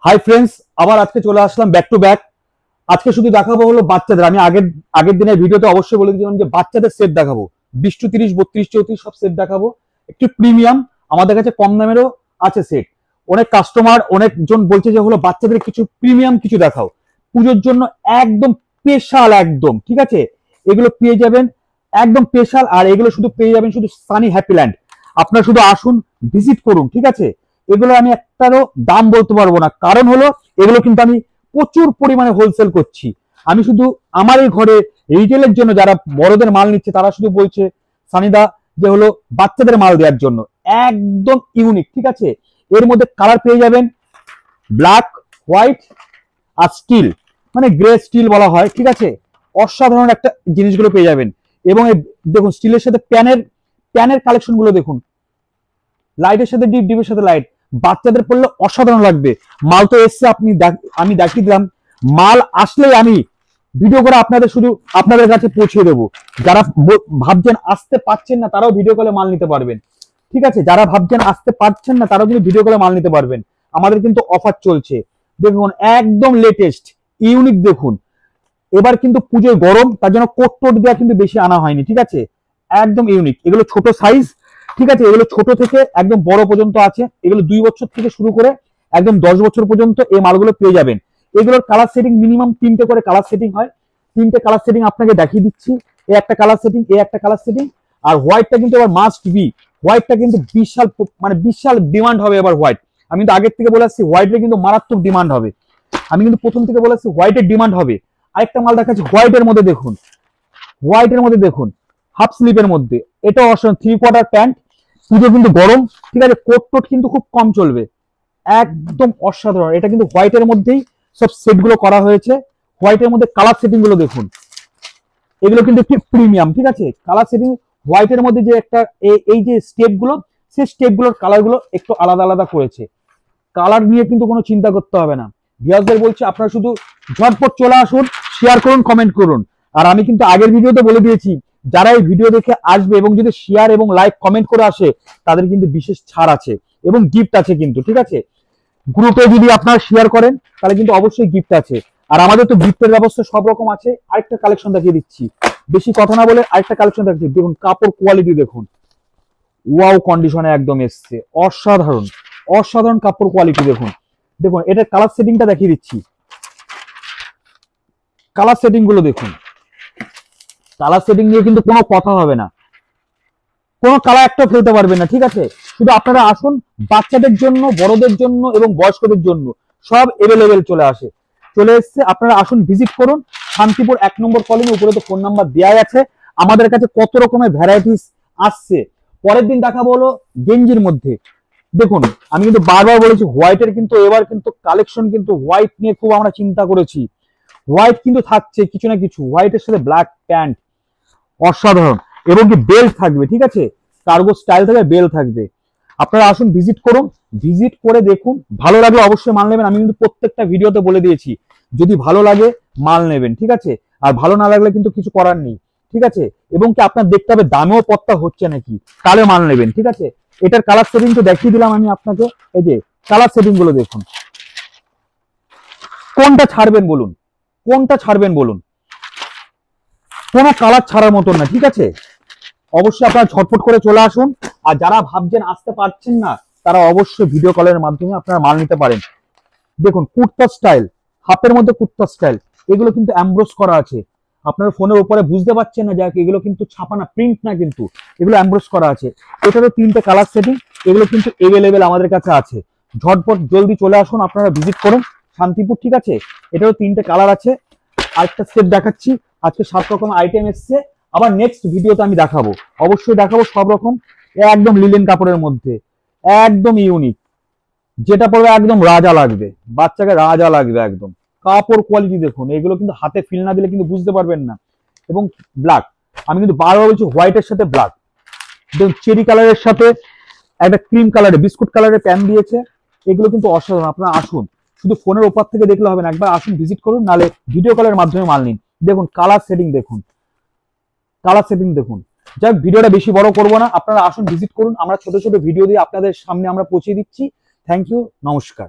Hi friends, আবার আজকে চলে আসলাম ব্যাক টু ব্যাক। আজকে শুধু দেখাবো হলো বাচ্চাদের। আমি আগের দিনের ভিডিওতে অবশ্যই বলে দিয়েছিলাম যে বাচ্চাদের সেট দেখাবো, 20 30 32 34 সব সেট দেখাবো। একটু প্রিমিয়াম, আমাদের কাছে কম দামেরও আছে সেট। অনেক কাস্টমার অনেকজন বলছে যে হলো বাচ্চাদের কিছু প্রিমিয়াম কিছু দেখাও, পুজোর জন্য একদম স্পেশাল, একদম ঠিক আছে। এগুলো পেয়ে যাবেন একদম স্পেশাল, আর এগুলো শুধু পেয়ে যাবেন শুধু সানি হ্যাপিল্যান্ড। আপনারা শুধু আসুন, ভিজিট করুন, ঠিক আছে। এগুলো আমি একটারও দাম বলতে পারবো না, কারণ হলো এগুলো কিন্তু আমি প্রচুর পরিমাণে হোলসেল করছি। আমি শুধু আমার এই ঘরে রিটেলের জন্য যারা বড়দের মাল নিচ্ছে তারা শুধু বলছে সানিদা যে হলো বাচ্চাদের মাল দেওয়ার জন্য একদম ইউনিক, ঠিক আছে। এর মধ্যে কালার পেয়ে যাবেন ব্ল্যাক, হোয়াইট আর স্টিল, মানে গ্রে স্টিল বলা হয়, ঠিক আছে। অসাধারণ একটা জিনিসগুলো পেয়ে যাবেন। এবং দেখুন স্টিলের সাথে প্যানের কালেকশন গুলো দেখুন, লাইটের সাথে ডিপ, ডিপের সাথে লাইট, বাচ্চাদের পড়লে অসাধারণ লাগবে। মাল তো এসছে, আমি দেখিয়ে দিলাম। মাল আসলেই আমি ভিডিও করে আপনাদের কাছে পৌঁছে দেবো। যারা ভাবছেন আসতে পারছেন না তারাও ভিডিও কলে মাল নিতে পারবেন, ঠিক আছে। যারা ভাবছেন আসতে পারছেন না তারাও কিন্তু ভিডিও কলে মাল নিতে পারবেন। আমাদের কিন্তু অফার চলছে, দেখুন একদম লেটেস্ট ইউনিক। দেখুন এবার কিন্তু পুজোয় গরম, তার জন্য কোট টোট দেওয়া কিন্তু বেশি আনা হয়নি, ঠিক আছে। একদম ইউনিক। এগুলো ছোট সাইজ, ঠিক আছে। এগুলো ছোট থেকে একদম বড় পর্যন্ত আছে। এগুলো 2 বছর থেকে শুরু করে একদম 10 বছর পর্যন্ত এই মালগুলো পেয়ে যাবেন। এগুলোর কালার সেটিং মিনিমাম 3টে করে কালার সেটিং হয়। 3টে কালার সেটিং আপনাকে দেখিয়ে দিচ্ছি। এই একটা কালার সেটিং, এই একটা কালার সেটিং, আর হোয়াইটটা কিন্তু এবার মাস্ট বি। হোয়াইটটা কিন্তু বিশাল ডিমান্ড হবে এবার হোয়াইট। আমি কিন্তু আগের থেকে বলে আসছি হোয়াইটের কিন্তু মারাত্মক ডিমান্ড হবে। আমি কিন্তু প্রথম থেকে বলে আসছি হোয়াইটের ডিমান্ড হবে। আরেকটা মাল দেখাচ্ছি হোয়াইটের মধ্যে, দেখুন হোয়াইটের মধ্যে দেখুন হাফ স্লিপের মধ্যে, এটাও অসাধারণ 3/4 প্যান্ট। পুজো কিন্তু গরম, ঠিক আছে। কোট টোট কিন্তু খুব কম চলবে, একদম অসাধারণ। এটা কিন্তু হোয়াইটের মধ্যেই সব সেট গুলো করা হয়েছে। হোয়াইটের মধ্যে কালার সেটিং গুলো দেখুন, এগুলো কিন্তু একটু প্রিমিয়াম, ঠিক আছে। কালার সেটিং হোয়াইটের মধ্যে যে একটা এই যে স্টেপ গুলো, সেই স্টেপ গুলোর কালার গুলো একটু আলাদা আলাদা করেছে। কালার নিয়ে কিন্তু কোনো চিন্তা করতে হবে না। ভিউয়ারদের বলছি আপনারা শুধু ঝটপট চলে আসুন, শেয়ার করুন, কমেন্ট করুন। আর আমি কিন্তু আগের ভিডিওতে বলে দিয়েছি যারা এই ভিডিও দেখে আসবে এবং যদি শেয়ার এবং লাইক কমেন্ট করে আসে তাদের কিন্তু বিশেষ ছাড় আছে এবং গিফট আছে কিন্তু, ঠিক আছে। গ্রুপে যদি আপনারা শেয়ার করেন তাহলে কিন্তু অবশ্যই গিফট আছে। আর আমাদের তো গিফটের ব্যবস্থা সব রকম আছে। আরেকটা কালেকশন দেখিয়ে দিচ্ছি, বেশি কথা না বলে আরেকটা কালেকশন দেখাচ্ছি। দেখুন কাপড় কোয়ালিটি দেখুন, ওয়াও কন্ডিশনে একদম এসছে, অসাধারণ অসাধারণ কাপড় কোয়ালিটি দেখুন। দেখুন এটার কালার সেটিংটা দেখিয়ে দিচ্ছি। কালার সেটিং গুলো দেখুন, কালার সেটিং নিয়ে কিন্তু কোনো কথা হবে না, কোনো কালার একটা ফেলতে পারবেন না, ঠিক আছে। শুধু আপনারা আসুন, বাচ্চাদের জন্য, বড়দের জন্য এবং বয়স্কদের জন্য সব এভেলেবেল চলে এসছে। আপনারা আসুন, ভিজিট করুন। শান্তিপুর 1 নম্বর কলোনি, উপরে তো ফোন নাম্বার দেওয়া আছে। আমাদের কাছে কত রকমের ভ্যারাইটিস আসছে। পরের দিন দেখাবো হলো গেঞ্জির মধ্যে। দেখুন আমি কিন্তু বারবার বলেছি হোয়াইটের কিন্তু এবার কিন্তু কালেকশন কিন্তু হোয়াইট নিয়ে খুব আমরা চিন্তা করেছি। হোয়াইট কিন্তু থাকছে কিছু না কিছু, হোয়াইটের সাথে ব্ল্যাক প্যান্ট অসাধারণ, এবং কি বেল্ট থাকবে, ঠিক আছে। কার্গো স্টাইল থাকবে, বেল্ট থাকবে। আপনারা আসুন, ভিজিট করুন, ভিজিট করে দেখুন। ভালো লাগলে অবশ্যই মাল নেবেন। আমি কিন্তু প্রত্যেকটা ভিডিওতে বলে দিয়েছি যদি ভালো লাগে মাল নেবেন, ঠিক আছে। আর ভালো না লাগলে কিন্তু কিছু করার নেই, ঠিক আছে। এবং কি আপনার দেখতে হবে দামেও পত্তা হচ্ছে নাকি, তাহলে মাল নেবেন, ঠিক আছে। এটার কালার সেটিং তো দেখিয়ে দিলাম আমি আপনাকে। এই যে কালার সেটিং গুলো দেখুন, কোনটা ছাড়বেন বলুন, কোনটা ছাড়বেন বলুন, কোনো কালার ছাড়ার মতন না, ঠিক আছে। অবশ্যই আপনারা ঝটপট করে চলে আসুন। আর যারা ভাবছেন আসতে পারছেন না তারা অবশ্যই ভিডিও কলের মাধ্যমে আপনারা মাল নিতে পারেন। দেখুন কুর্তা স্টাইল, হাফের মধ্যে কুর্তা স্টাইল, এগুলো কিন্তু এমব্রোস করা আছে। আপনার ফোনের উপরে বুঝতে পারছেন না যাক, এগুলো কিন্তু ছাপানা প্রিন্ট না, কিন্তু এগুলো এমব্রোস করা আছে। এটারও 3টে কালার সেটিং, এগুলো কিন্তু এভেলেবেল আমাদের কাছে আছে। ঝটপট জলদি চলে আসুন, আপনারা ভিজিট করুন শান্তিপুর, ঠিক আছে। এটারও 3টে কালার আছে। আরেকটা সেট দেখাচ্ছি, আজকে 7 রকম আইটেম এসছে। আবার নেক্সট ভিডিওতে আমি দেখাবো, অবশ্যই দেখাবো সব রকম। একদম লিলেন কাপড়ের মধ্যে একদম ইউনিক, যেটা পড়বে একদম রাজা লাগবে, বাচ্চাকে রাজা লাগবে একদম। কাপড় কোয়ালিটি দেখুন, এগুলো কিন্তু হাতে ফিল না দিলে কিন্তু বুঝতে পারবেন না। এবং ব্ল্যাক, আমি কিন্তু বারবার বলছি হোয়াইটের সাথে ব্ল্যাক। দেখুন চেরি কালারের সাথে একটা ক্রিম কালারের, বিস্কুট কালারের প্যান দিয়েছে। এগুলো কিন্তু অসাধারণ। আপনারা আসুন, শুধু ফোনের ওপর থেকে দেখলে হবে না, একবার আসুন, ভিজিট করুন, নালে ভিডিও কলের মাধ্যমে মাল নিন। দেখুন কালার সেটিং দেখুন, কালার সেটিং দেখুন। যাই হোক, ভিডিওটা বেশি বড় করবো না, আপনারা আসুন, ভিজিট করুন। আমরা ছোট ছোট ভিডিও দিয়ে আপনাদের সামনে আমরা পৌঁছে দিচ্ছি। থ্যাংক ইউ, নমস্কার।